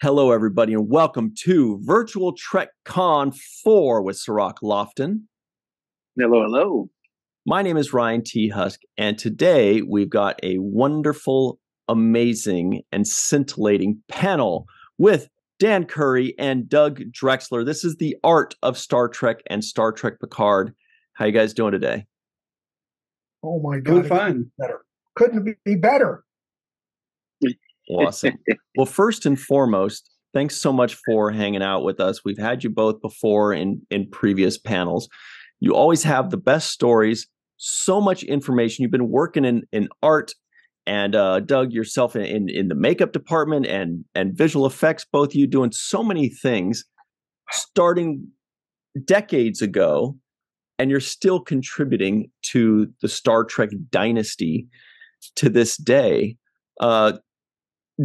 Hello, everybody, and welcome to Virtual Trek Con 4 with Sirach Lofton. Hello, hello. My name is Ryan T. Husk, and today we've got a wonderful, amazing, and scintillating panel with Dan Curry and Doug Drexler. This is the art of Star Trek and Star Trek Picard. How you guys doing today? Oh my God. Doing fine. Better. Couldn't be better. Awesome. Well, first and foremost, thanks so much for hanging out with us. We've had you both before in previous panels. You always have the best stories, so much information. You've been working in art, and Doug, yourself in the makeup department and visual effects, both of you doing so many things starting decades ago, and you're still contributing to the Star Trek dynasty to this day.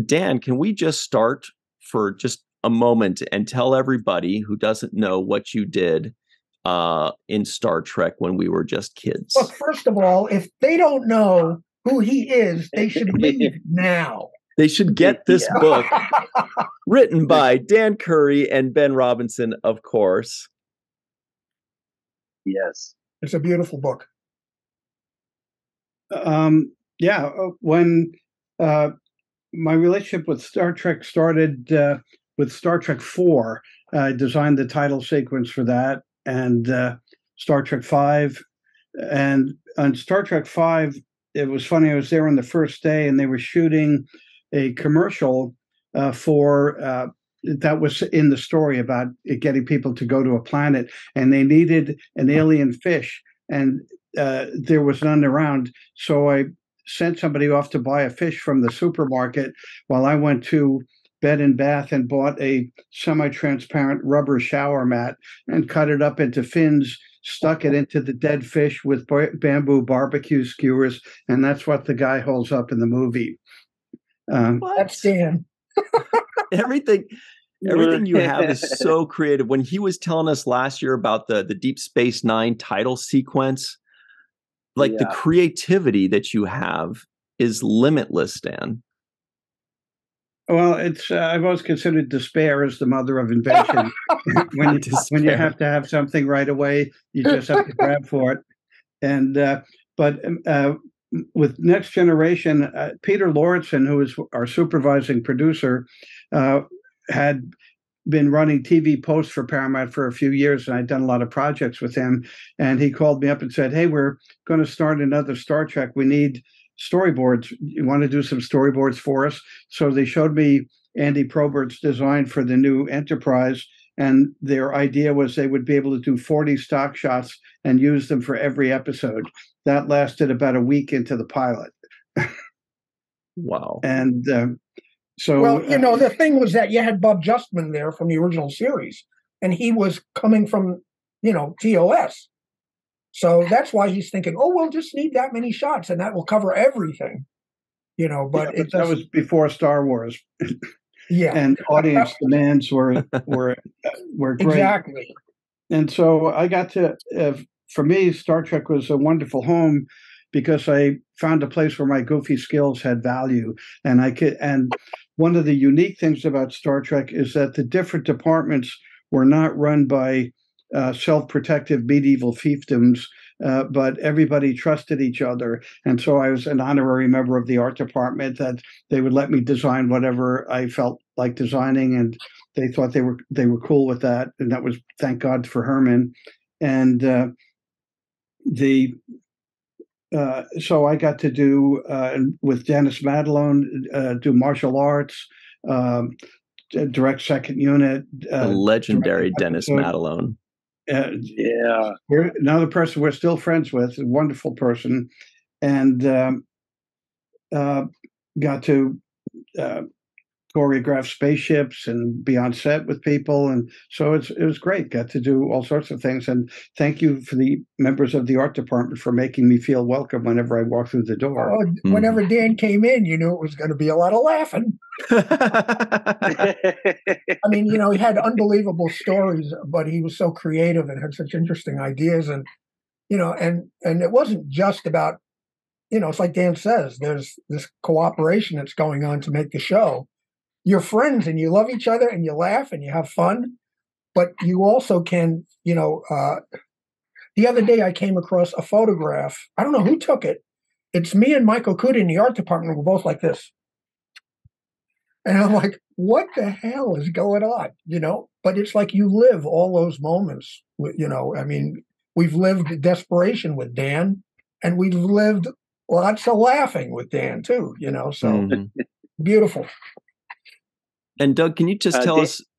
Dan, can we just start for just a moment and tell everybody who doesn't know what you did in Star Trek when we were just kids? Well, first of all, if they don't know who he is, they should leave now. They should get this book written by Dan Curry and Ben Robinson, of course. Yes. It's a beautiful book. When my relationship with Star Trek started with Star Trek 4. I designed the title sequence for that, and Star Trek 5. And on Star Trek 5, it was funny, I was there on the first day, and they were shooting a commercial for that was in the story about getting people to go to a planet, and they needed an alien fish, and there was none around. So I sent somebody off to buy a fish from the supermarket while I went to Bed and Bath and bought a semi-transparent rubber shower mat and cut it up into fins, stuck it into the dead fish with bamboo barbecue skewers, and that's what the guy holds up in the movie. That's Dan. Everything you have is so creative. When he was telling us last year about the Deep Space Nine title sequence, the creativity that you have is limitless, Dan. Well, it's I've always considered despair as the mother of invention. when you have to have something right away, you just have to grab for it. And but with Next Generation, Peter Lawrenson, who is our supervising producer, had been running TV posts for Paramount for a few years, and I'd done a lot of projects with him. And he called me up and said, "Hey, we're going to start another Star Trek. We need storyboards. You want to do some storyboards for us?" So they showed me Andy Probert's design for the new Enterprise, and their idea was they would be able to do 40 stock shots and use them for every episode. That lasted about a week into the pilot. Wow. And well, the thing was that you had Bob Justman there from the original series, and he was coming from, TOS. So that's why he's thinking, oh, we'll just need that many shots, and that will cover everything. But that was before Star Wars. Yeah. And audience demands were great. Exactly. And so I got to, for me, Star Trek was a wonderful home because I found a place where my goofy skills had value, and one of the unique things about Star Trek is that the different departments were not run by self-protective medieval fiefdoms, but everybody trusted each other. And so I was an honorary member of the art department, that they would let me design whatever I felt like designing, and they thought they were cool with that. And that was, thank God for Herman. And so I got to do with Dennis Madelone, do martial arts, direct second unit. The legendary Dennis Madelone. Another person we're still friends with, a wonderful person, and got to choreograph spaceships and be on set with people, and so it was great. Got to do all sorts of things, and thank you for the members of the art department for making me feel welcome whenever I walked through the door. Whenever Dan came in, you knew it was going to be a lot of laughing. I mean, he had unbelievable stories, but he was so creative and had such interesting ideas, and and it wasn't just about, it's like Dan says, there's this cooperation that's going on to make the show. you're friends and you love each other and you laugh and you have fun, but you also can, the other day I came across a photograph. I don't know who took it. It's me and Michael Kuda in the art department. We're both like this. And I'm like, what the hell is going on? But it's like you live all those moments. We've lived desperation with Dan, and we've lived lots of laughing with Dan too, so beautiful. And Doug, can you just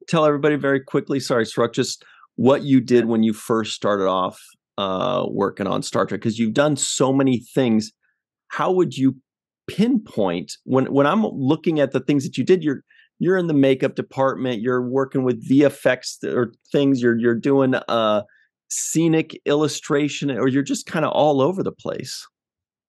tell everybody very quickly, sorry, Struck, just what you did when you first started off working on Star Trek? Because you've done so many things. How would you pinpoint when I'm looking at the things that you did? You're in the makeup department. You're working with VFX or things. You're doing scenic illustration, or you're just kind of all over the place.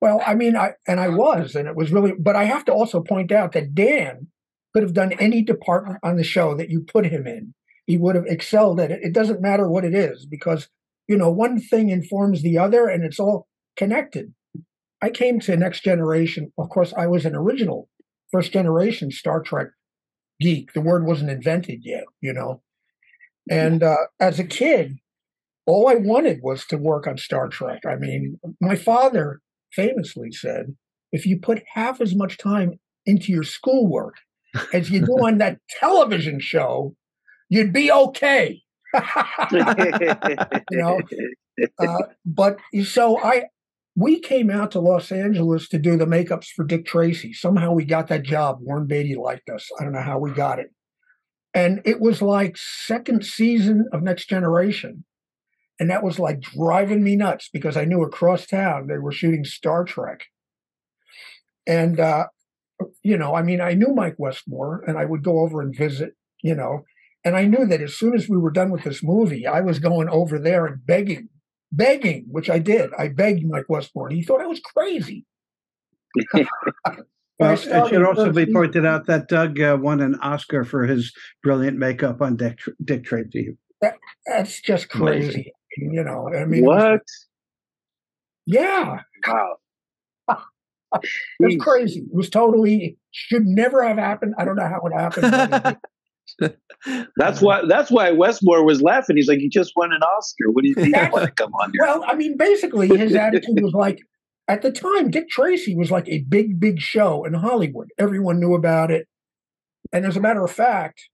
Well, I was, and it was really. But I have to also point out that Dan could have done any department on the show that you put him in. He would have excelled at it. It doesn't matter what it is, because one thing informs the other, and it's all connected. I came to Next Generation. Of course, I was an original first generation Star Trek geek. The word wasn't invented yet, And as a kid, all I wanted was to work on Star Trek. My father famously said, if you put half as much time into your schoolwork as you do on that television show, you'd be okay. We came out to Los Angeles to do the makeups for Dick Tracy. Somehow we got that job. Warren Beatty liked us. I don't know how we got it. And it was like second season of Next Generation. And that was like driving me nuts, because I knew across town they were shooting Star Trek. And, I knew Mike Westmore, and I would go over and visit, and I knew that as soon as we were done with this movie, I was going over there and begging, which I did. I begged Mike Westmore, and he thought I was crazy. Well, it should also be pointed out that Doug won an Oscar for his brilliant makeup on Dick Tracy. That's just crazy. What? Yeah. Wow. It's crazy. It was totally, should never have happened. I don't know how it happened. That's why Westmore was laughing. He's like, "You just won an Oscar. What do you think? Want to come on here?" Well, basically his attitude was like, at the time, Dick Tracy was like a big show in Hollywood. Everyone knew about it. And as a matter of fact,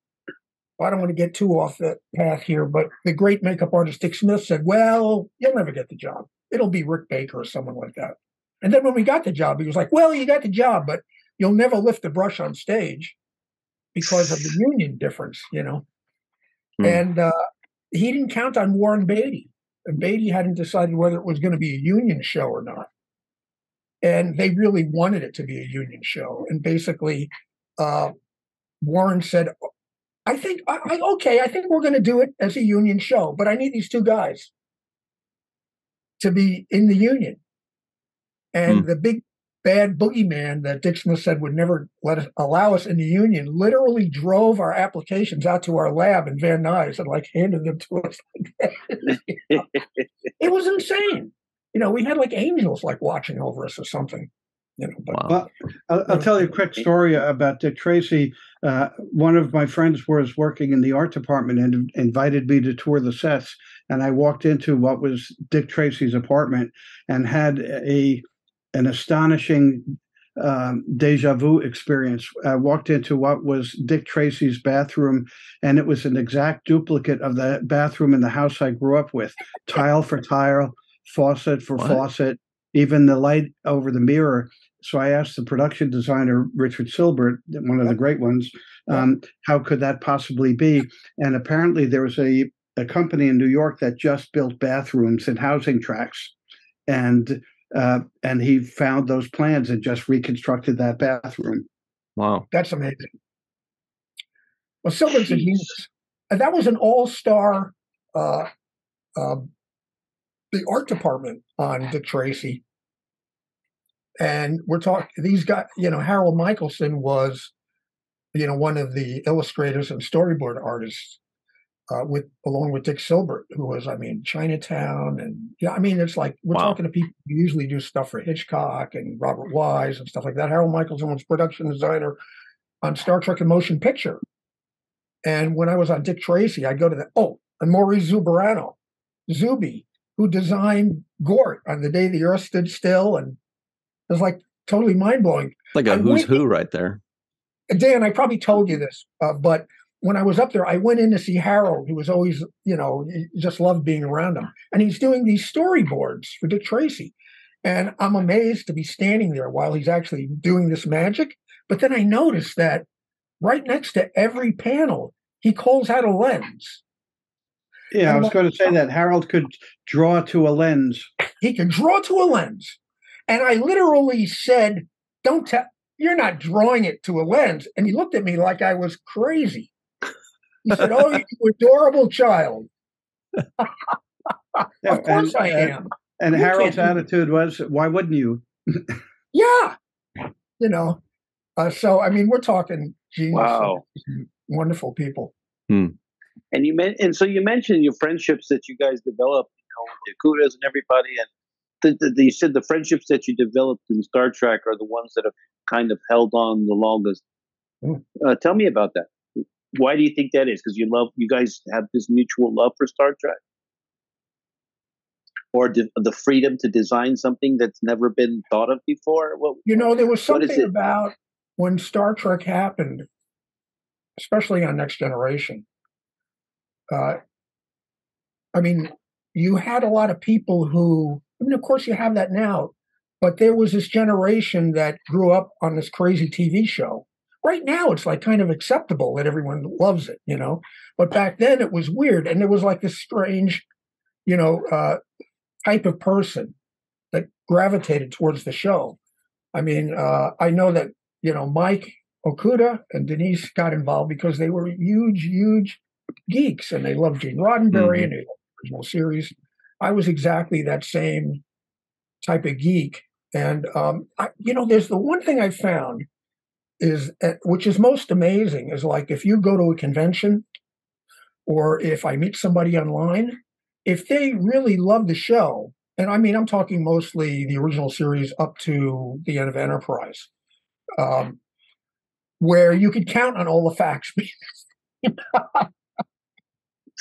I don't want to get too off the path here, but the great makeup artist Dick Smith said, well, you'll never get the job. It'll be Rick Baker or someone like that. And then when we got the job, he was like, well, you got the job, but you'll never lift the brush on stage because of the union difference, And he didn't count on Warren Beatty. And Beatty hadn't decided whether it was going to be a union show or not. And they really wanted it to be a union show. And basically, Warren said, I think we're going to do it as a union show, but I need these two guys to be in the union. And the big bad boogeyman that Dick Smith said would never allow us in the union literally drove our applications out to our lab in Van Nuys and handed them to us like that. It was insane. We had angels watching over us or something. Well, I'll tell you a quick story about Dick Tracy. One of my friends was working in the art department and invited me to tour the sets. And I walked into what was Dick Tracy's apartment and had an astonishing deja vu experience. I walked into what was Dick Tracy's bathroom, and it was an exact duplicate of the bathroom in the house I grew up with. Tile for tile, faucet for faucet, even the light over the mirror. So I asked the production designer, Richard Silbert, one of the great ones, how could that possibly be? And apparently there was a company in New York that just built bathrooms in housing tracts. And he found those plans and just reconstructed that bathroom. Wow. That's amazing. Well, Silver's a genius. And that was an all-star, the art department on Dick Tracy. And we're talking, these guys, Harold Michelson was, one of the illustrators and storyboard artists along with Dick Silbert, who was, Chinatown. And it's like, we're talking to people who usually do stuff for Hitchcock and Robert Wise and stuff like that. Harold Michelson was production designer. on Star Trek: The Motion Picture. And when I was on Dick Tracy, I'd go to and Maurice Zuberano, Zuby, who designed Gort on The Day the Earth Stood Still. And it was like totally mind-blowing. Like a who's who right there. Dan, I probably told you this, but when I was up there, I went in to see Harold, who was always, just loved being around him. And he's doing these storyboards for Dick Tracy. And I'm amazed to be standing there while he's actually doing this magic. But then I noticed that right next to every panel, he calls out a lens. Yeah, I was going to say that Harold could draw to a lens. He could draw to a lens. And I literally said, you're not drawing it to a lens. And he looked at me like I was crazy. He said, "Oh, you adorable child." Of course I am. And Harold's attitude was, why wouldn't you? Yeah. So, I mean, we're talking genius. Wow. Wonderful people. And you mentioned your friendships that you guys developed, with the Kudas and everybody. And you said the friendships that you developed in Star Trek are the ones that have kind of held on the longest. Tell me about that. Why do you think that is? Because you guys have this mutual love for Star Trek? Or the freedom to design something that's never been thought of before? There was something about when Star Trek happened, especially on Next Generation. You had a lot of people who, of course you have that now, but there was this generation that grew up on this crazy TV show. Right now, it's like kind of acceptable that everyone loves it, But back then it was weird. And there was like this strange, type of person that gravitated towards the show. I know that, Mike Okuda and Denise got involved because they were huge, huge geeks and they loved Gene Roddenberry and they loved the original series. I was exactly that same type of geek. And, there's the one thing I found is, which is most amazing, is like if you go to a convention or if I meet somebody online, if they really love the show, and I'm talking mostly the original series up to the end of Enterprise, where you could count on all the facts.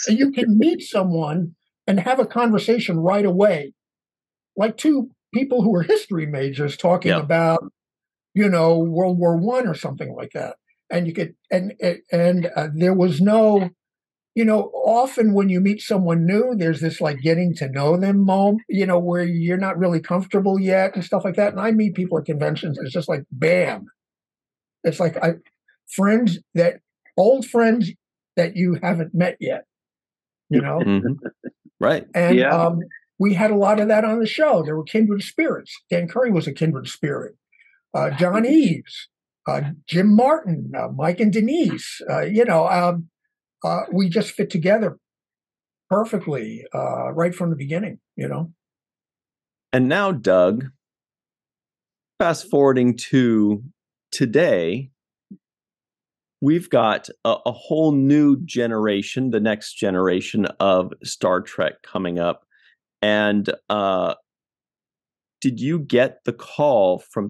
You can meet someone and have a conversation right away, like two people who are history majors talking about, World War I or something like that. And you could, and there was no, often when you meet someone new, there's this like getting to know them moment, where you're not really comfortable yet and stuff like that. And I meet people at conventions, and it's just like, bam. It's like old friends that you haven't met yet, Right. And we had a lot of that on the show. There were kindred spirits. Dan Curry was a kindred spirit. John Eves, Jim Martin, Mike and Denise, we just fit together perfectly right from the beginning, And now, Doug, fast forwarding to today, we've got a whole new generation, the next generation of Star Trek coming up. And did you get the call from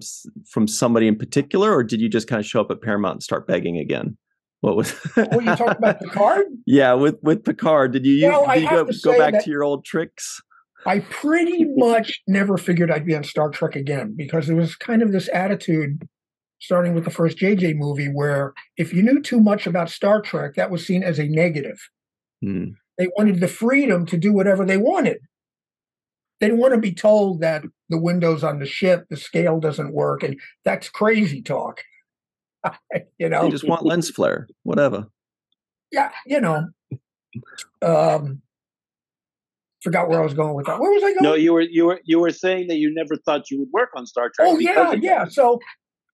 somebody in particular, or did you just kind of show up at Paramount and start begging again? What was? Were you talking about Picard? Yeah, with Picard, did you go back to your old tricks? I pretty much never figured I'd be on Star Trek again, because there was kind of this attitude, starting with the first JJ movie, where if you knew too much about Star Trek, that was seen as a negative. They wanted the freedom to do whatever they wanted. They didn't want to be told that the windows on the ship, the scale doesn't work, and that's crazy talk. They just want lens flare, whatever. Yeah, forgot where I was going with that. Where was I going? No, you were saying that you never thought you would work on Star Trek. Oh yeah. So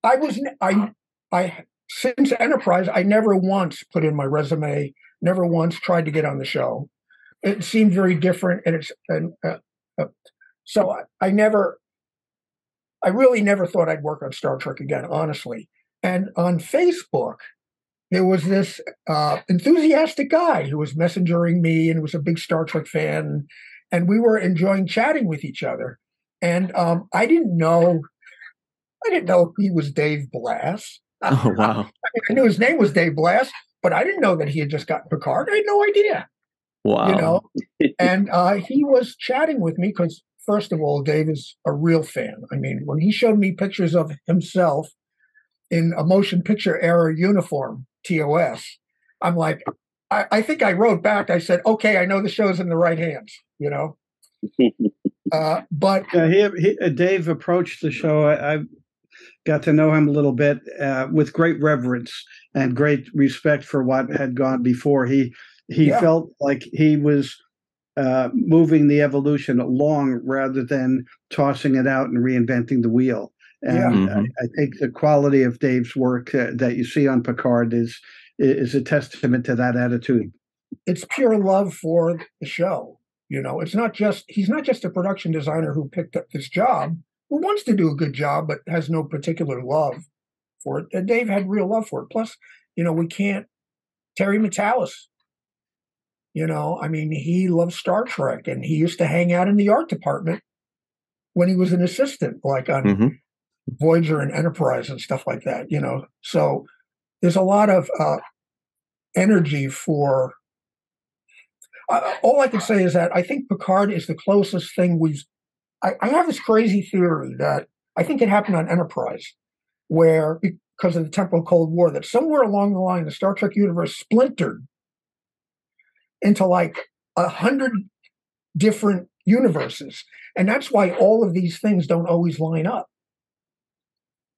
I since Enterprise, I never once put in my resume, never once tried to get on the show. It seemed very different, so I really never thought I'd work on Star Trek again, honestly. And on Facebook, there was this enthusiastic guy who was messengering me and was a big Star Trek fan, and we were enjoying chatting with each other. And I didn't know he was Dave Blass. Oh, wow. I knew his name was Dave Blass, but I didn't know that he had just gotten Picard. I had no idea. Wow. You know, and he was chatting with me because, first of all, Dave is a real fan. I mean, when he showed me pictures of himself in a motion picture era uniform, TOS, I'm like, I think I wrote back. I said, okay, I know the show's in the right hands, you know. But Dave approached the show. I got to know him a little bit with great reverence and great respect for what had gone before. He felt like he was moving the evolution along rather than tossing it out and reinventing the wheel. And I think the quality of Dave's work that you see on Picard is a testament to that attitude. It's pure love for the show. You know, he's not just a production designer who picked up this job, who wants to do a good job, but has no particular love for it. And Dave had real love for it. Plus, you know, Terry Metalis, you know, I mean, he loves Star Trek, and he used to hang out in the art department when he was an assistant, like on Voyager and Enterprise and stuff like that, you know. So there's a lot of energy for. All I can say is that I think Picard is the closest thing I have this crazy theory that I think it happened on Enterprise, where because of the temporal Cold War, that somewhere along the line the Star Trek universe splintered into like 100 different universes, and that's why all of these things don't always line up.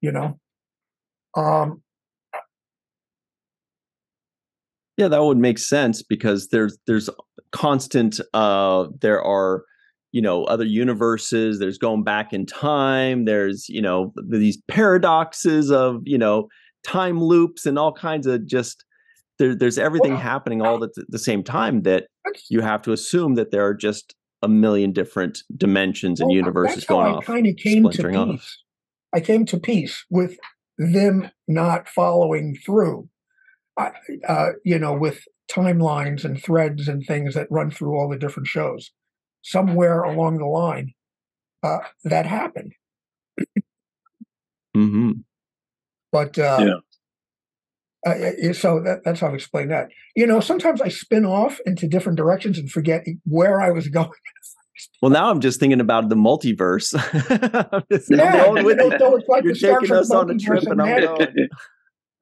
You know. Yeah, that would make sense because there's constant there are, you know, other universes, there's going back in time, there's, you know, these paradoxes of, you know, time loops and all kinds of just there's everything happening all at the same time that you have to assume that there are just a million different dimensions and universes going off. That's how I kind of came to peace. I came to peace with them not following through. You know, with timelines and threads and things that run through all the different shows. Somewhere along the line, that happened. But so that's how I explain that. You know, sometimes I spin off into different directions and forget where I was going. Well, now I'm just thinking about the multiverse. So it's like you're taking us on a trip, and I'm going.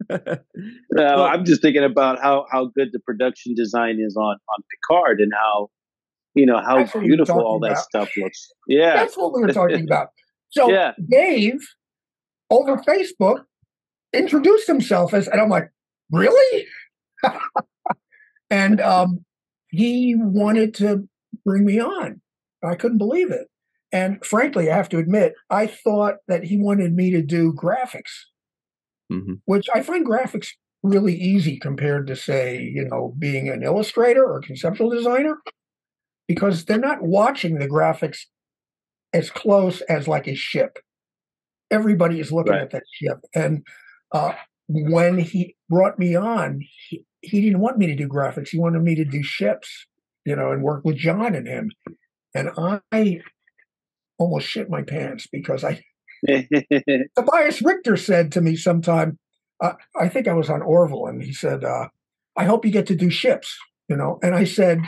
I'm just thinking about how good the production design is on Picard, and how, you know, how beautiful all that stuff looks. Yeah, that's what we were talking about. So Dave over Facebook introduced himself and I'm like, really? And he wanted to bring me on. I couldn't believe it. And frankly, I have to admit, I thought that he wanted me to do graphics. Which I find graphics really easy compared to, say, you know, being an illustrator or conceptual designer, because they're not watching the graphics as close as like a ship. Everybody is looking at that ship. And when he brought me on, he didn't want me to do graphics. He wanted me to do ships, you know, and work with John and him. And I almost shit my pants because Tobias Richter said to me sometime, I think I was on Orville, and he said, I hope you get to do ships, you know. And I said,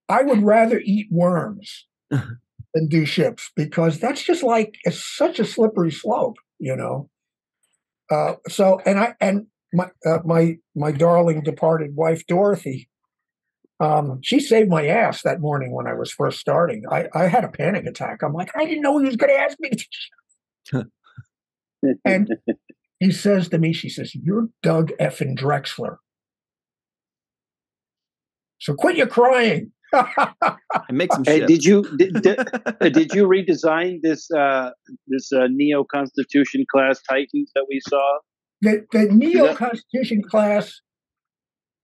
I would rather eat worms than do ships, because that's just like, it's such a slippery slope, you know. So, and my darling departed wife, Dorothy, she saved my ass that morning when I was first starting. I had a panic attack. I'm like, I didn't know he was going to ask me to. And he says to me, she says, "You're Doug effing Drexler. So quit your crying." And make some shit. Hey, did you redesign this Neo Constitution class Titans that we saw? The Neo Constitution class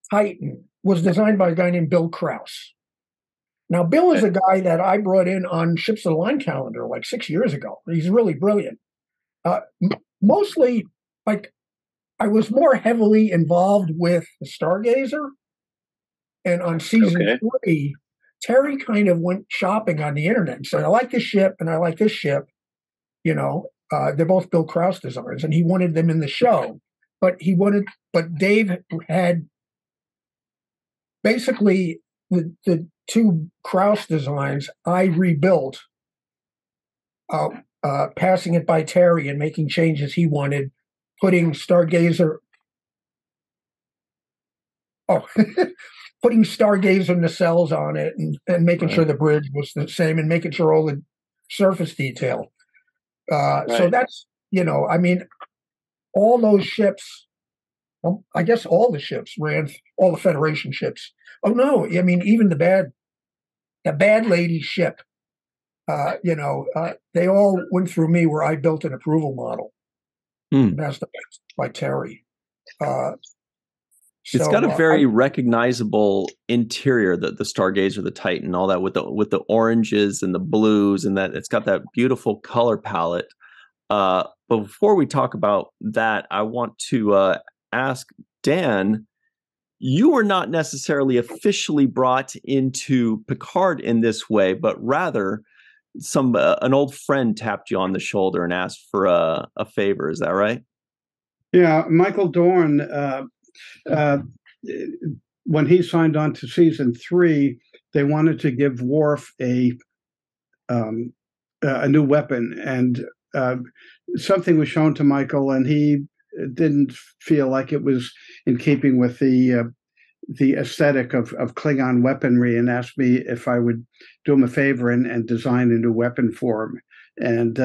Titan was designed by a guy named Bill Krause. Now, Bill is a guy that I brought in on Ships of the Line calendar like 6 years ago. He's really brilliant. Mostly, like, I was more heavily involved with the Stargazer, and on season 3, Terry kind of went shopping on the internet and said, "I like this ship and I like this ship." You know, they're both Bill Krause designs, and he wanted them in the show. but Dave had basically the two Krauss designs I rebuilt, passing it by Terry and making changes he wanted, putting Stargazer nacelles on it and making sure the bridge was the same and making sure all the surface detail. So that's, I mean, all those ships, well, I guess all the ships all the Federation ships. Oh no, I mean, even the bad lady ship, they all went through me where I built an approval model. That's by Terry. It's got a very recognizable interior, the Stargazer, the Titan, all that with the oranges and the blues, and that it's got that beautiful color palette. But before we talk about that, I want to ask Dan, you were not necessarily officially brought into Picard in this way, but rather an old friend tapped you on the shoulder and asked for a favor. Is that right? Yeah, Michael Dorn. When he signed on to season 3, they wanted to give Worf a new weapon, and something was shown to Michael, and he didn't feel like it was in keeping with the aesthetic of Klingon weaponry, and asked me if I would do him a favor and design a new weapon for him. And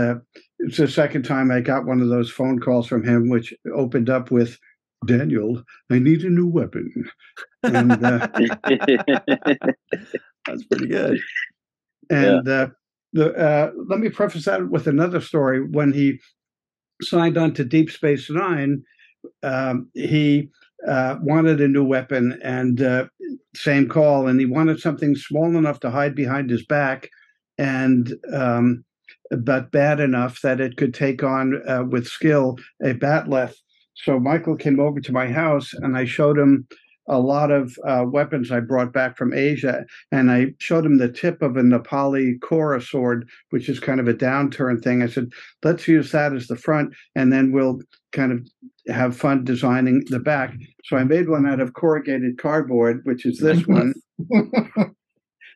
it's the second time I got one of those phone calls from him, which opened up with, "Daniel, I need a new weapon." And that's pretty good. And let me preface that with another story. When he signed on to Deep Space Nine, he wanted a new weapon, and same call, and he wanted something small enough to hide behind his back, and but bad enough that it could take on with skill a bat'leth. So Michael came over to my house, and I showed him a lot of weapons I brought back from Asia, and I showed him the tip of a Nepali Kora sword, which is kind of a downturn thing. I said, let's use that as the front, and then we'll kind of have fun designing the back. So I made one out of corrugated cardboard, which is this one,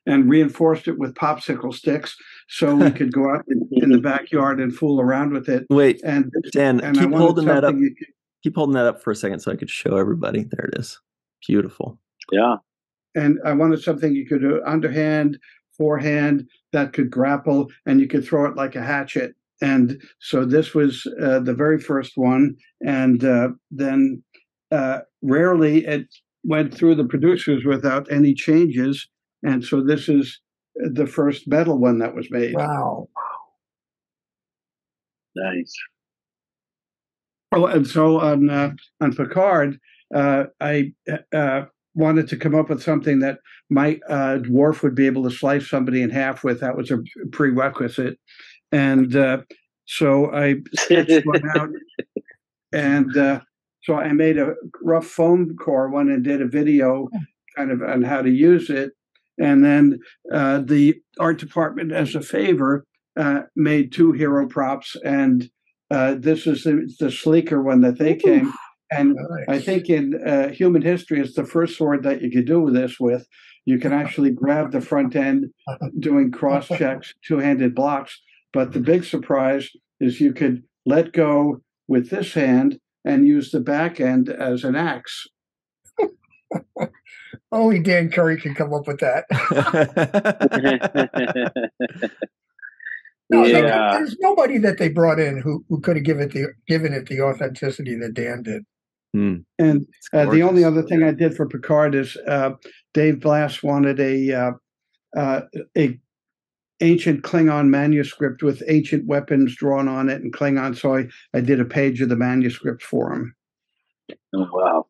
and reinforced it with popsicle sticks so we could go out in the backyard and fool around with it. Wait, and Dan, keep holding that up. Keep holding that up for a second so I could show everybody. There it is. Beautiful. Yeah. And I wanted something you could do underhand, forehand, that could grapple, and you could throw it like a hatchet. And so this was the very first one. And then rarely it went through the producers without any changes. And so this is the first metal one that was made. Wow. Nice. Oh, and so on Picard, I wanted to come up with something that my Worf would be able to slice somebody in half with. That was a prerequisite. And so I sketched one out. And so I made a rough foam core one and did a video kind of on how to use it. And then the art department, as a favor, made 2 hero props. And this is the sleeker one that they came. And nice. I think in human history, it's the first sword that you could do this with. You can actually grab the front end doing cross checks, 2-handed blocks. But the big surprise is you could let go with this hand and use the back end as an axe. Only Dan Curry can come up with that. No, there's nobody that they brought in who could have given it the authenticity that Dan did. And the only other thing I did for Picard is Dave Blass wanted a ancient Klingon manuscript with ancient weapons drawn on it in Klingon. So I did a page of the manuscript for him. Oh, wow.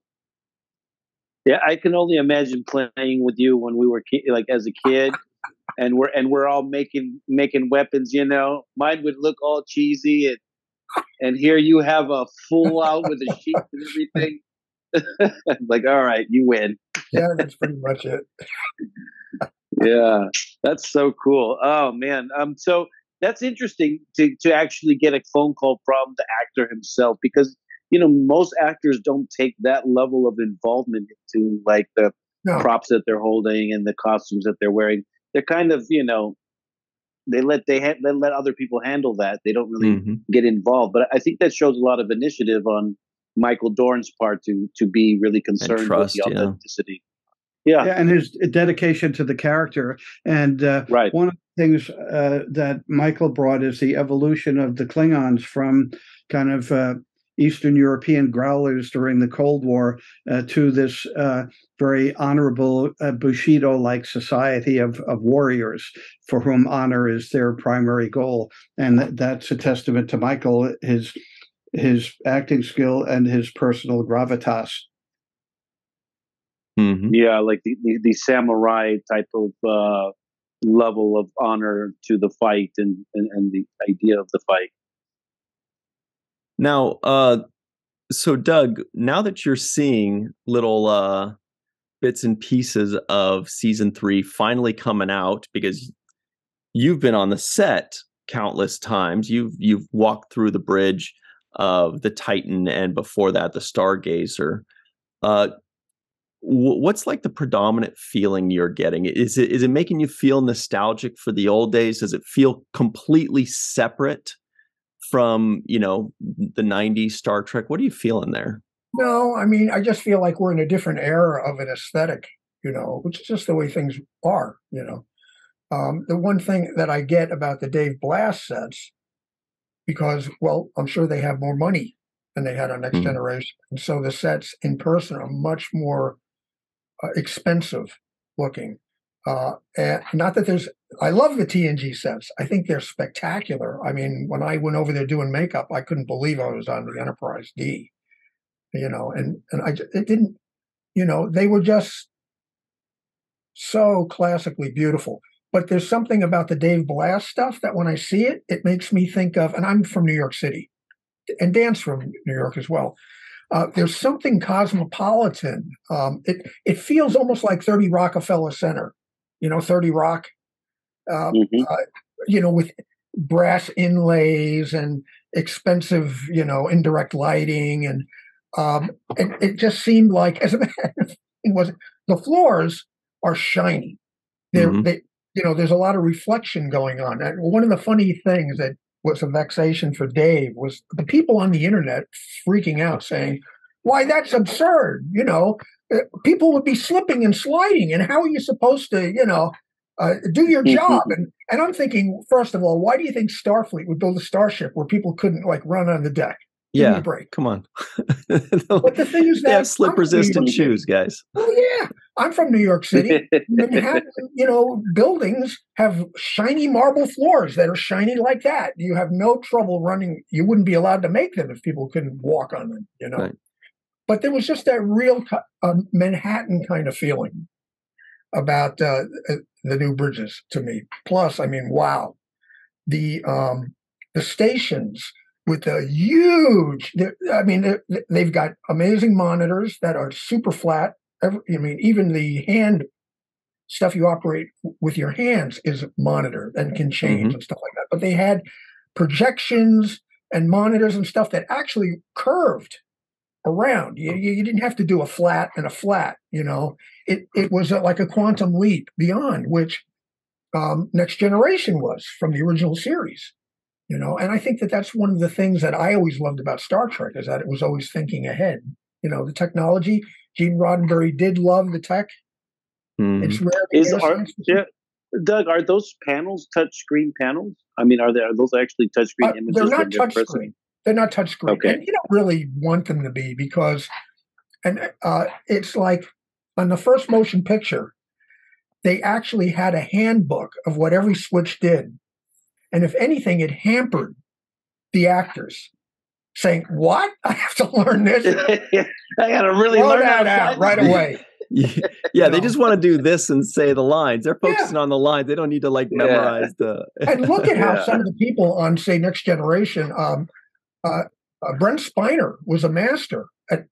Yeah, I can only imagine playing with you when we were as a kid, and we're all making weapons. Mine would look all cheesy, and here you have a full out with a sheath and everything. Like, all right, you win. Yeah, that's pretty much it. Yeah, that's so cool. Oh man, so that's interesting to actually get a phone call from the actor himself, because most actors don't take that level of involvement into like the props that they're holding and the costumes that they're wearing. They're kind of, they let other people handle that. They don't really get involved. But I think that shows a lot of initiative on Michael Dorn's part to be really concerned with the authenticity. Yeah, and his dedication to the character. And one of the things that Michael brought is the evolution of the Klingons from kind of Eastern European growlers during the Cold War to this very honorable Bushido-like society of warriors for whom honor is their primary goal. And that's a testament to Michael, his acting skill and his personal gravitas. Yeah, like the samurai type of level of honor to the fight and the idea of the fight. Now, so Doug, now that you're seeing little bits and pieces of season 3 finally coming out, because you've been on the set countless times, you've walked through the bridge of the Titan and before that the Stargazer. What's like the predominant feeling you're getting? Is it making you feel nostalgic for the old days? Does it feel completely separate from, the 90s Star Trek? What are you feeling there? No, I mean, I just feel like we're in a different era of an aesthetic, which is just the way things are, The one thing that I get about the Dave Blass sets, because, well, I'm sure they have more money than they had on Next Generation. And so the sets in person are much more expensive looking. And not that I love the TNG sets. I think they're spectacular. I mean, when I went over there doing makeup, I couldn't believe I was on the Enterprise D, and it didn't, they were just so classically beautiful. But there's something about the Dave Blass stuff that when I see it, it makes me think of, and I'm from New York City, and Dan's from New York as well. There's something cosmopolitan. It feels almost like 30 Rockefeller Center, 30 Rock, with brass inlays and expensive, indirect lighting. And it just seemed like, as a matter of fact, the floors are shiny. There's a lot of reflection going on. And one of the funny things that was a vexation for Dave was the people on the internet freaking out saying, why, that's absurd. People would be slipping and sliding. And how are you supposed to, do your job? And I'm thinking, first of all, why do you think Starfleet would build a starship where people couldn't run on the deck? Give me a break. Come on. But the thing is that they have slip-resistant shoes, guys. Oh, yeah. I'm from New York City. Manhattan, buildings have shiny marble floors that are shiny like that. You have no trouble running. You wouldn't be allowed to make them if people couldn't walk on them, Right. But there was just that real Manhattan kind of feeling about the new bridges to me. Plus, I mean, wow. The stations with the huge, they've got amazing monitors that are super flat. Even the hand stuff you operate with your hands is monitored and can change and stuff like that. But they had projections and monitors and stuff that actually curved around. You didn't have to do a flat and a flat, It was like a quantum leap beyond which Next Generation was from the original series. And I think that that's one of the things that I always loved about Star Trek is that it was always thinking ahead. The technology. Gene Roddenberry did love the tech. It's rare. Doug, are those panels touchscreen panels? I mean, are those actually touchscreen images? They're not touchscreen. They're not touchscreen. Okay. And you don't really want them to be because, it's like on the first motion picture, they actually had a handbook of what every switch did. And if anything, it hampered the actors, saying, what? I have to learn this? I got to really learn that out right away. Yeah, they just want to do this and say the lines. They're focusing on the lines. They don't need to memorize the... And look at how some of the people on, say, Next Generation, Brent Spiner was a master at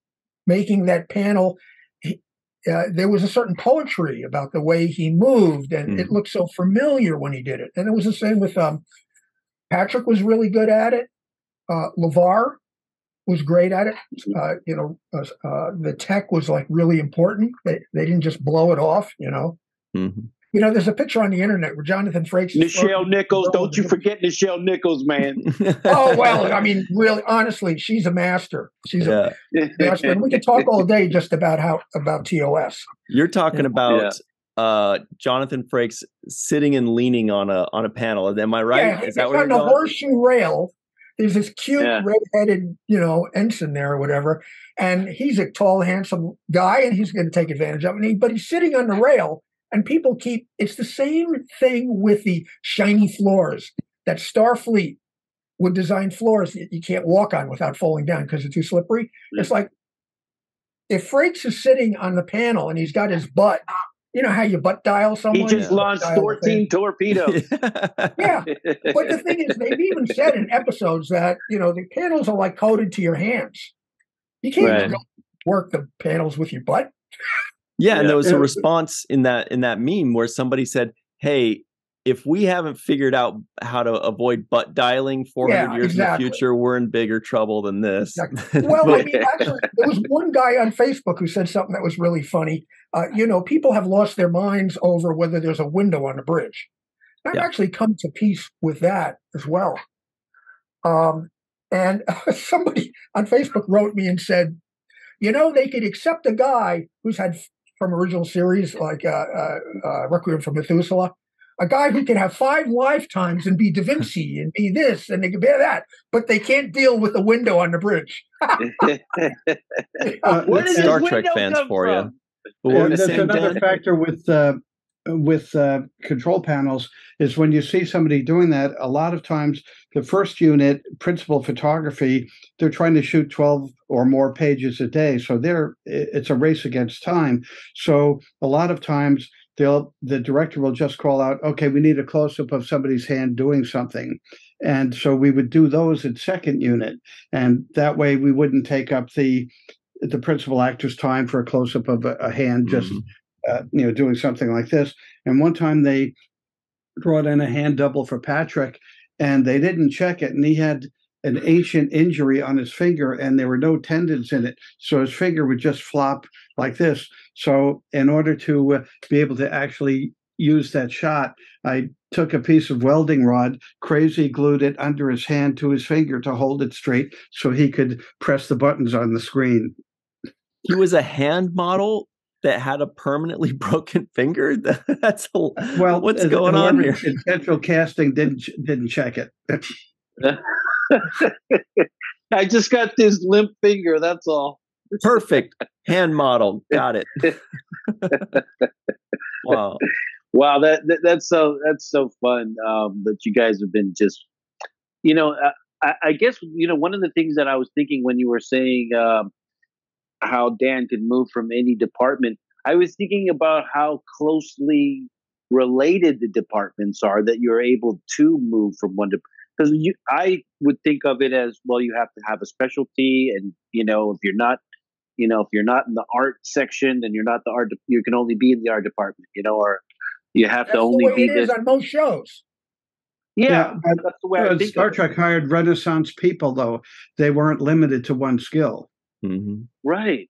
making that panel. There was a certain poetry about the way he moved, and it looked so familiar when he did it. And it was the same with Patrick was really good at it. LeVar was great at it. The tech was like really important. They didn't just blow it off, there's a picture on the internet where Jonathan Frakes. Nichelle Nichols, don't you forget Nichelle Nichols, man. Oh, well, I mean, really, honestly, she's a master. She's a master. And we could talk all day just about TOS. You're talking about Jonathan Frakes sitting and leaning on a panel. Am I right? Yeah, is that where on the horseshoe rail? There's this cute red-headed, ensign there or whatever, and he's a tall, handsome guy, and he's going to take advantage of it. But he's sitting on the rail. And people it's the same thing with the shiny floors that Starfleet would design floors that you can't walk on without falling down because they're too slippery. It's like if Frakes is sitting on the panel and he's got his butt, you know how you butt dial someone? He just launched 14 torpedoes. Yeah. But the thing is, they've even said in episodes that, the panels are like coded to your hands. You can't work the panels with your butt. Yeah, and there was a response in that meme where somebody said, "Hey, if we haven't figured out how to avoid butt dialing 400 years in the future, we're in bigger trouble than this." Exactly. Well, I mean, actually, there was one guy on Facebook who said something that was really funny. People have lost their minds over whether there's a window on the bridge. I've actually come to peace with that as well. And somebody on Facebook wrote me and said, they could accept a guy who's had from original series like Requiem for Methuselah, a guy who can have 5 lifetimes and be Da Vinci and be this and they can be that, but they can't deal with the window on the bridge. Where does Star Trek fans for you? There's another factor with control panels is when you see somebody doing that, a lot of times the first unit, principal photography, they're trying to shoot 12 or more pages a day. So it's a race against time. So a lot of times the director will just call out, okay, we need a close-up of somebody's hand doing something. And so we would do those in second unit. And that way we wouldn't take up the principal actor's time for a close-up of a hand just doing something like this. And one time they brought in a hand double for Patrick, and they didn't check it, and he had an ancient injury on his finger, and there were no tendons in it, so his finger would just flop like this. So in order to be able to actually use that shot, I took a piece of welding rod, crazy glued it under his hand to his finger to hold it straight so he could press the buttons on the screen. He was a hand model that had a permanently broken finger. That's what's going on here? Central Casting didn't check it. I just got this limp finger. That's all. Perfect hand model. Got it. Wow. Wow. That's so fun. That you guys have been just, I guess, one of the things that I was thinking when you were saying, how Dan could move from any department, I was thinking about how closely related the departments are that you're able to move from one to, because I would think of it as, well, you have to have a specialty, and if you're not in the art section, then you're not the art. You can only be in the art department, or you have to only be this on most shows. Yeah, that's the way I think. Star Trek hired Renaissance people, though they weren't limited to one skill. Mm-hmm. Right.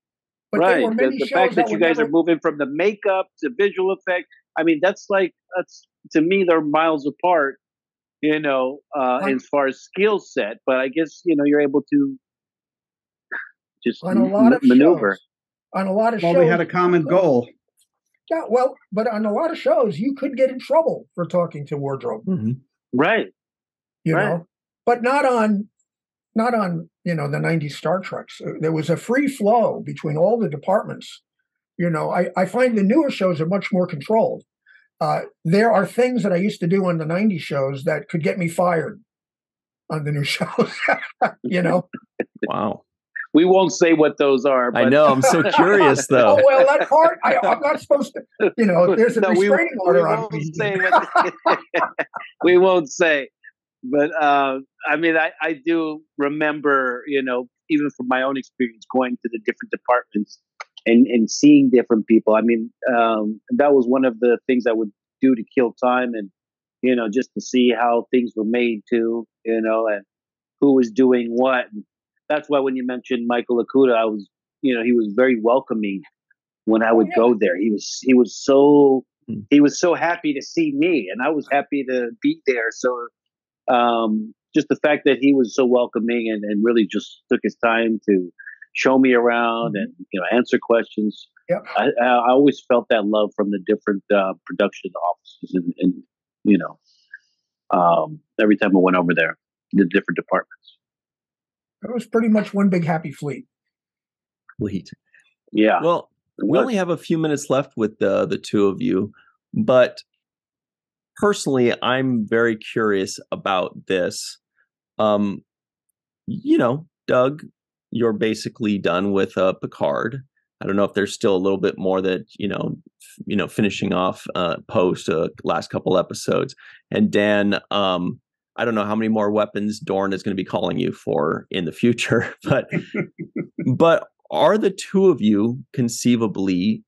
But right. The fact that you guys are moving from the makeup to visual effect, I mean, that's to me, they're miles apart, as far as skill set. But I guess, you're able to just on a lot of maneuver. Shows, on a lot of shows. Well, we had a common goal. Yeah, well, but on a lot of shows, you could get in trouble for talking to wardrobe. Mm-hmm. Right. You know, but not on the 90s Star Treks. There was a free flow between all the departments. I find the newer shows are much more controlled. There are things that I used to do on the 90s shows that could get me fired on the new shows. Wow. We won't say what those are. But... I know. I'm so curious, though. Oh, well, that part, I'm not supposed to, there's a restraining order on me. We won't say. But, I mean, I do remember, even from my own experience going to the different departments and seeing different people. I mean, that was one of the things I would do to kill time and, just to see how things were made too, and who was doing what. that's why when you mentioned Michael Okuda, I was, he was very welcoming when I would go there. He was so happy to see me, and I was happy to be there. So just the fact that he was so welcoming and really just took his time to show me around and answer questions. Yep. I always felt that love from the different production offices, and every time I went over there, the different departments. It was pretty much one big happy fleet. Yeah. Well, we only have a few minutes left with the two of you, but personally, I'm very curious about this. Doug, you're basically done with Picard. I don't know if there's still a little bit more that finishing off post last couple episodes. And Dan, I don't know how many more weapons Dorn is going to be calling you for in the future, but are the two of you conceivably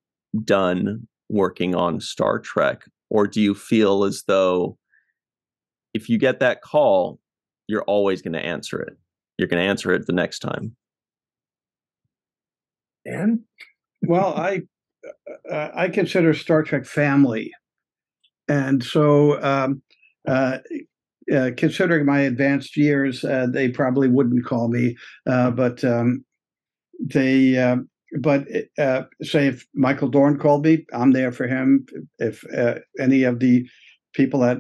done working on Star Trek, or do you feel as though if you get that call, you're always going to answer it? You're going to answer it the next time. And well, I consider Star Trek family, and so considering my advanced years, they probably wouldn't call me, but say if Michael Dorn called me, I'm there for him. If any of the people that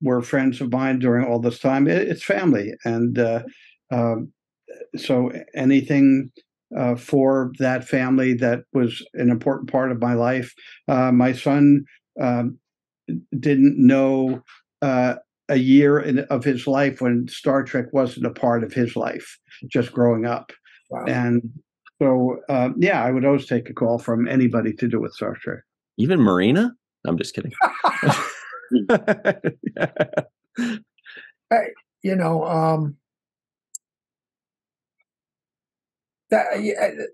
were friends of mine during all this time, it's family, and so anything for that family that was an important part of my life. My son didn't know a year of his life when Star Trek wasn't a part of his life, just growing up. Wow. And so, I would always take a call from anybody to do with Star Trek. Even Marina? I'm just kidding.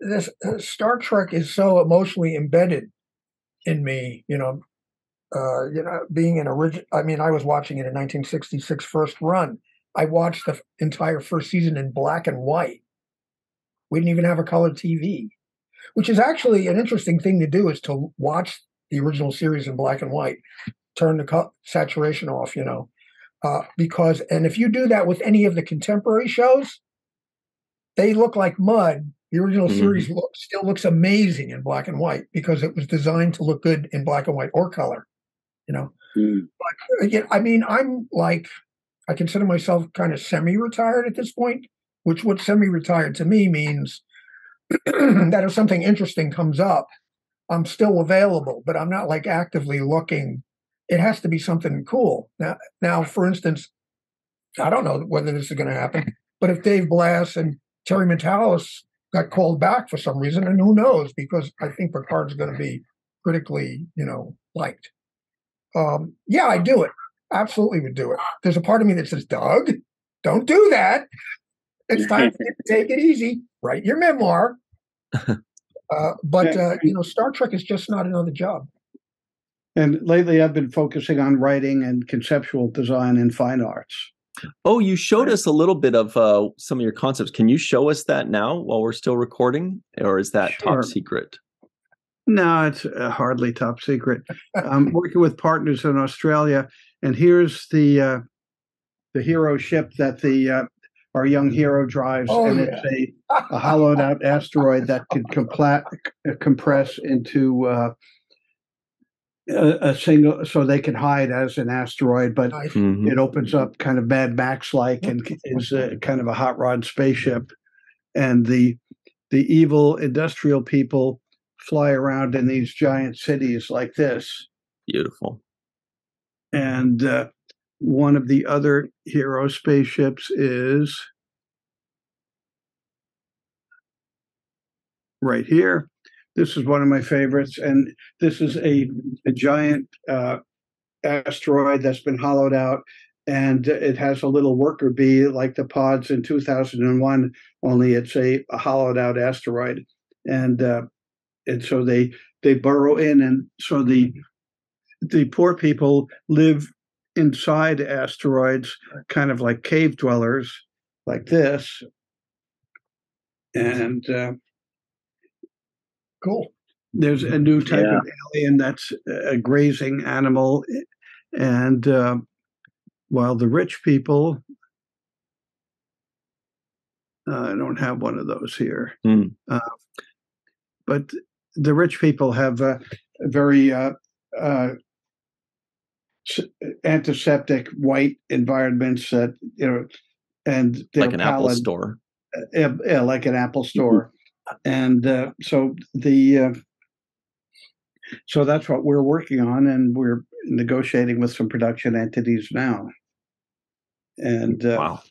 This Star Trek is so emotionally embedded in me. Being an original. I mean, I was watching it in 1966 first run. I watched the entire first season in black and white. We didn't even have a color TV, which is actually an interesting thing to do, is to watch the original series in black and white, turn the saturation off, because if you do that with any of the contemporary shows, they look like mud. The original series still looks amazing in black and white because it was designed to look good in black and white or color, But again, I mean, I consider myself kind of semi-retired at this point, which what semi-retired to me means that if something interesting comes up, I'm still available, but I'm not like actively looking. It has to be something cool. Now, for instance, I don't know whether this is going to happen, but if Dave Blass and Terry Metalis got called back for some reason, and who knows, because I think Picard's going to be critically, liked. I do it. Absolutely would do it. There's a part of me that says, Doug, don't do that. It's time to take it easy. Write your memoir. But Star Trek is just not another job. And lately I've been focusing on writing and conceptual design in fine arts. Oh, you showed us a little bit of some of your concepts. Can you show us that now while we're still recording? Or is that top secret? No, it's hardly top secret. I'm working with partners in Australia, and here's the hero ship that our young hero drives, it's a hollowed out asteroid that could compress into a single, so they can hide as an asteroid, but it opens up kind of Mad Max-like and is kind of a hot rod spaceship, and the evil industrial people fly around in these giant cities like this. Beautiful. And one of the other hero spaceships is right here. This is one of my favorites, and this is a giant asteroid that's been hollowed out, and it has a little worker bee like the pods in 2001, only it's a hollowed out asteroid. And so they burrow in, and so the poor people live inside asteroids, kind of like cave dwellers like this. And cool. There's a new type of alien that's a grazing animal. And while the rich people, I don't have one of those here, but the rich people have very antiseptic white environments that, and they're like an Apple store. Yeah, like an Apple store. And so that's what we're working on, and we're negotiating with some production entities now. And wow.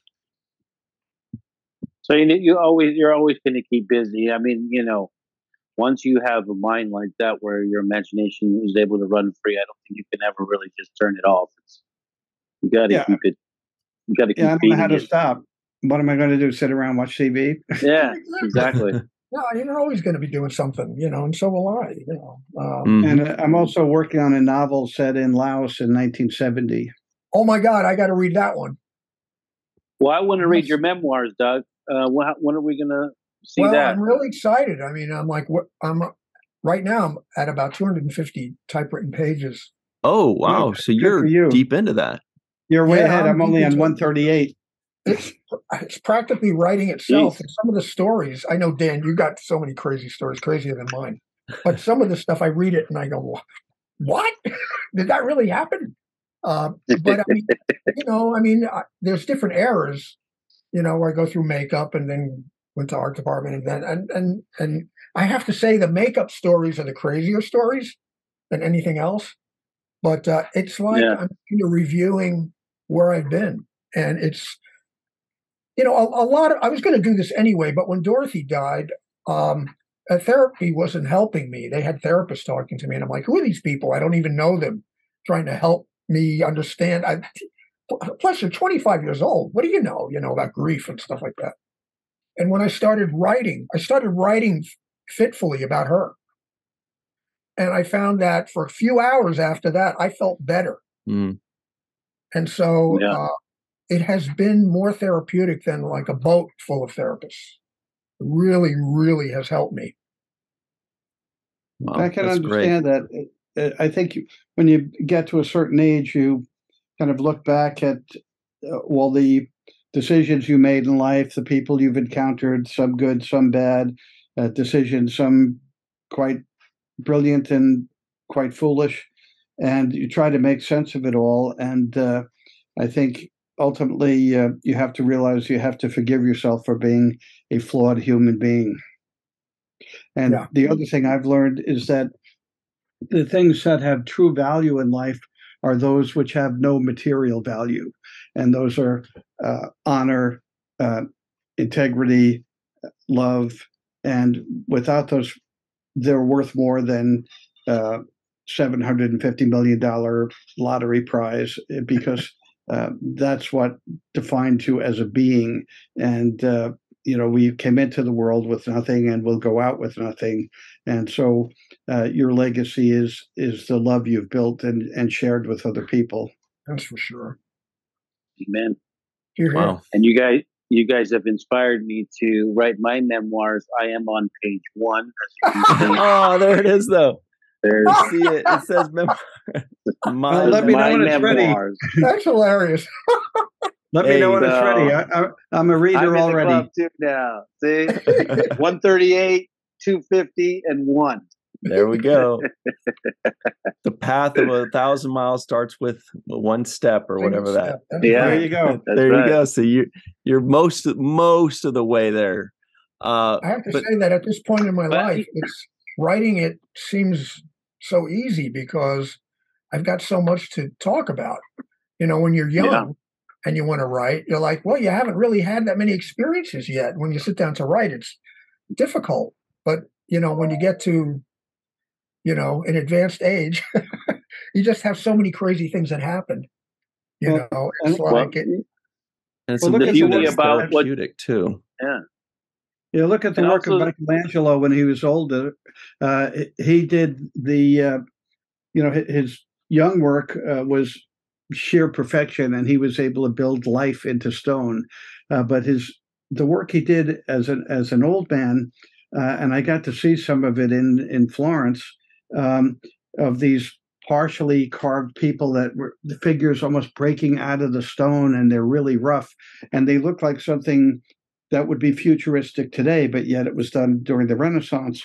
So you're always going to keep busy. I mean, once you have a mind like that where your imagination is able to run free, I don't think you can ever really just turn it off. You got to keep it. You got to keep. Yeah, I don't know how to stop. What am I going to do? Sit around, watch TV? Yeah, exactly. No, you're always going to be doing something, and so will I. And I'm also working on a novel set in Laos in 1970. Oh my God, I got to read that one. Well, I want to read your memoirs, Doug. When are we going to see that? Well, I'm really excited. I mean, I'm right now. I'm at about 250 typewritten pages. Oh wow! So you're deep into that. You're way ahead. I'm only on 138. It's practically writing itself. And some of the stories, I know, Dan, you got so many crazy stories, crazier than mine. But some of the stuff, I read it and I go, "What? Did that really happen?" But I mean, there's different eras. Where I go through makeup and then went to art department and then and I have to say the makeup stories are the crazier stories than anything else. But it's like I'm reviewing where I've been, and it's. A lot of, I was going to do this anyway, but when Dorothy died, therapy wasn't helping me. They had therapists talking to me, and I'm like, who are these people? I don't even know them, trying to help me understand. Plus, you're 25 years old. What do you know, about grief and stuff like that? And when I started writing fitfully about her. And I found that for a few hours after that, I felt better. Mm. And so... it has been more therapeutic than like a boat full of therapists. It really, really has helped me. Wow, I can understand that. I think when you get to a certain age, you kind of look back at all the decisions you made in life, the people you've encountered, some good, some bad decisions, some quite brilliant and quite foolish, and you try to make sense of it all. And I think ultimately, you have to realize you have to forgive yourself for being a flawed human being. And the other thing I've learned is that the things that have true value in life are those which have no material value. And those are honor, integrity, love. And without those, they're worth more than $750 million lottery prize, because that's what defined you as a being. And, we came into the world with nothing and we'll go out with nothing. And so your legacy is the love you've built and shared with other people. That's for sure. Amen. Wow. And you guys have inspired me to write my memoirs. I am on page 1. Oh, there it is, though. I see it. It says memoirs. Let me know when it's ready. That's hilarious. Let me know when it's ready. I'm a reader I'm already. In the club too now. See, 138, 250, and 1. There we go. The path of 1,000 miles starts with one step, or whatever that. Yeah, there you go. There you go. So you're most of the way there. I have to say that at this point in my life, writing it seems so easy because I've got so much to talk about. When you're young and you want to write, you're like, well, you haven't really had that many experiences yet. When you sit down to write, it's difficult. But, when you get to, an advanced age, you just have so many crazy things that happen. It's like it. And it's look at the beauty about therapeutic too. Yeah. Yeah, look at the work of Michelangelo when he was older. He did his young work was sheer perfection, and he was able to build life into stone. But his the work he did as an old man, and I got to see some of it in Florence, of these partially carved people that were the figures almost breaking out of the stone, and they're really rough, and they look like something that would be futuristic today, but yet it was done during the Renaissance.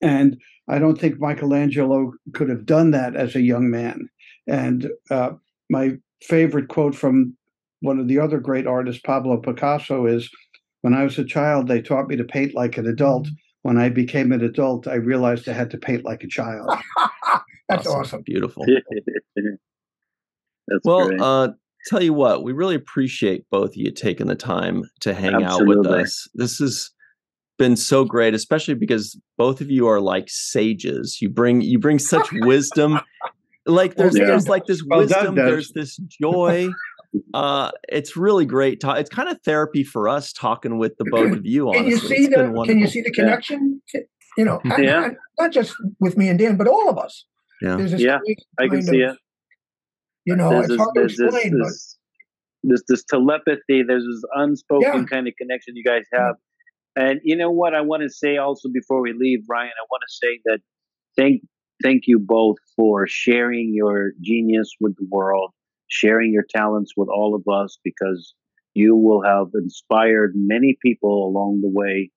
And I don't think Michelangelo could have done that as a young man. And my favorite quote from one of the other great artists, Pablo Picasso, is, "When I was a child, they taught me to paint like an adult. When I became an adult, I realized I had to paint like a child." That's awesome. Beautiful. That's well, great. Tell you what, we really appreciate both of you taking the time to hang out with us. This has been so great, especially because both of you are like sages. You bring such wisdom. Like there's like this wisdom, there's this joy. It's really great. It's kind of therapy for us talking with the both of you. Honestly, can you see the connection? Yeah. Not just with me and Dan, but all of us. Yeah, I can see it. It's hard to explain, but this telepathy. There's this unspoken kind of connection you guys have. And you know what I want to say also before we leave, Ryan, I want to say that thank you both for sharing your genius with the world, sharing your talents with all of us, because you will have inspired many people along the way.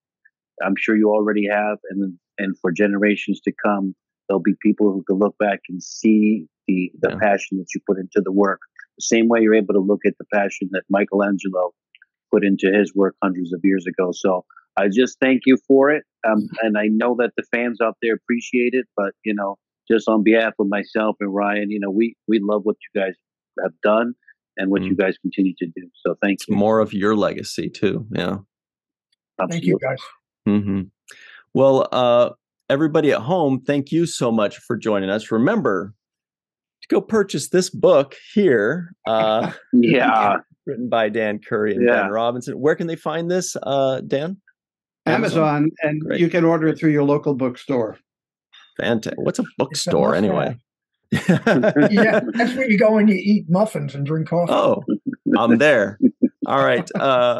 I'm sure you already have, and for generations to come, there'll be people who can look back and see the passion that you put into the work. The same way you're able to look at the passion that Michelangelo put into his work hundreds of years ago. So I just thank you for it. And I know that the fans out there appreciate it, but, just on behalf of myself and Ryan, we love what you guys have done and what you guys continue to do. So thank you. More of your legacy too. Yeah. Absolutely. Thank you, guys. Mm-hmm. Well, everybody at home, thank you so much for joining us. Remember to go purchase this book here. Written by Dan Curry and Ben Robinson. Where can they find this, Dan? Amazon, and you can order it through your local bookstore. Fantastic. What's a bookstore anyway? Yeah, that's where you go and you eat muffins and drink coffee. Oh, I'm there. All right.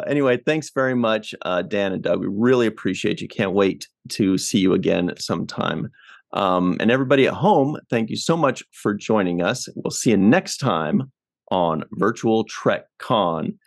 Anyway, thanks very much, Dan and Doug. We really appreciate you. Can't wait to see you again sometime. And everybody at home, thank you so much for joining us. We'll see you next time on Virtual Trek Con.